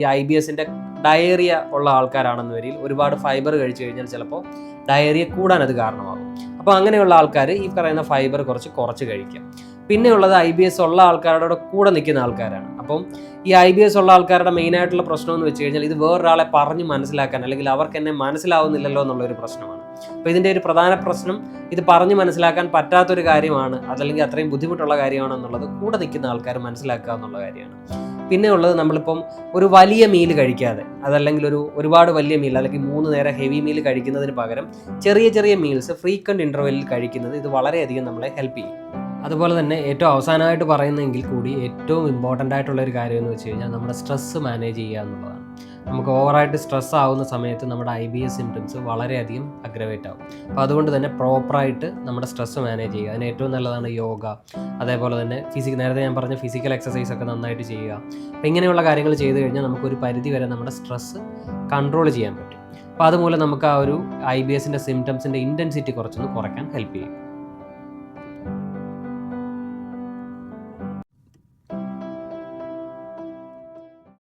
ഈ IBSന്റെ ഡയറിയ ഉള്ള ആൾക്കാരാണെന്ന് വരിൽ ഒരുപാട് ഫൈബർ കഴിച്ചു കഴിഞ്ഞാൽ ചിലപ്പോൾ ഡയറിയ കൂടാൻ അത് കാരണമാകും. അപ്പോൾ അങ്ങനെയുള്ള ആൾക്കാർ ഈ പറയുന്ന ഫൈബർ കുറച്ച് കഴിക്കുക. പിന്നെയുള്ളത് IBS ഉള്ള ആൾക്കാരുടെ കൂടെ നിൽക്കുന്ന ആൾക്കാരാണ്. അപ്പം ഈ IBS ഉള്ള ആൾക്കാരുടെ മെയിനായിട്ടുള്ള പ്രശ്നം എന്ന് വെച്ച് കഴിഞ്ഞാൽ ഇത് വേറൊരാളെ പറഞ്ഞ് മനസ്സിലാക്കാൻ അല്ലെങ്കിൽ അവർക്ക് എന്നെ മനസ്സിലാവുന്നില്ലല്ലോ എന്നുള്ളൊരു പ്രശ്നമാണ്. അപ്പോൾ ഇതിൻ്റെ ഒരു പ്രധാന പ്രശ്നം ഇത് പറഞ്ഞ് മനസ്സിലാക്കാൻ പറ്റാത്തൊരു കാര്യമാണ്, അതല്ലെങ്കിൽ അത്രയും ബുദ്ധിമുട്ടുള്ള കാര്യമാണെന്നുള്ളത് കൂടെ നിൽക്കുന്ന ആൾക്കാർ മനസ്സിലാക്കുക എന്നുള്ള കാര്യമാണ്. പിന്നെ ഉള്ളത് നമ്മളിപ്പം ഒരു വലിയ മീൽ കഴിക്കാതെ, അതല്ലെങ്കിൽ ഒരുപാട് വലിയ മീൽ അല്ലെങ്കിൽ 3 നേരം ഹെവി മീൽ കഴിക്കുന്നതിന് പകരം ചെറിയ ചെറിയ മീൽസ് ഫ്രീക്വൻറ്റ് ഇൻ്റർവെല്ലിൽ കഴിക്കുന്നത് ഇത് വളരെയധികം നമ്മളെ ഹെൽപ്പ് ചെയ്യും. അതുപോലെ തന്നെ ഏറ്റവും അവസാനമായിട്ട് പറയുന്നതെങ്കിൽ കൂടി ഏറ്റവും ഇമ്പോർട്ടൻ്റ് ആയിട്ടുള്ളൊരു കാര്യം എന്ന് വെച്ച് കഴിഞ്ഞാൽ നമ്മുടെ സ്ട്രെസ്സ് മാനേജ് ചെയ്യുക എന്നുള്ളതാണ്. നമുക്ക് ഓവറായിട്ട് സ്ട്രെസ് ആവുന്ന സമയത്ത് നമ്മുടെ IBS സിംറ്റംസ് വളരെയധികം അഗ്രവേറ്റ് ആവും. അപ്പോൾ അതുകൊണ്ട് തന്നെ പ്രോപ്പറായിട്ട് നമ്മുടെ സ്ട്രെസ്സ് മാനേജ് ചെയ്യുക. അതിന് ഏറ്റവും നല്ലതാണ് യോഗ, അതേപോലെ തന്നെ നേരത്തെ ഞാൻ പറഞ്ഞ ഫിസിക്കൽ എക്സസൈസ് ഒക്കെ നന്നായിട്ട് ചെയ്യുക. അപ്പോൾ ഇങ്ങനെയുള്ള കാര്യങ്ങൾ ചെയ്ത് കഴിഞ്ഞാൽ നമുക്കൊരു പരിധി വരെ നമ്മുടെ സ്ട്രെസ്സ് കൺട്രോൾ ചെയ്യാൻ പറ്റും. അപ്പോൾ അതുമൂലം നമുക്ക് ആ ഒരു IBSൻ്റെ സിംറ്റംസിൻ്റെ ഇൻറ്റൻസിറ്റി കുറച്ചൊന്ന് കുറയ്ക്കാൻ ഹെൽപ്പ് ചെയ്യും.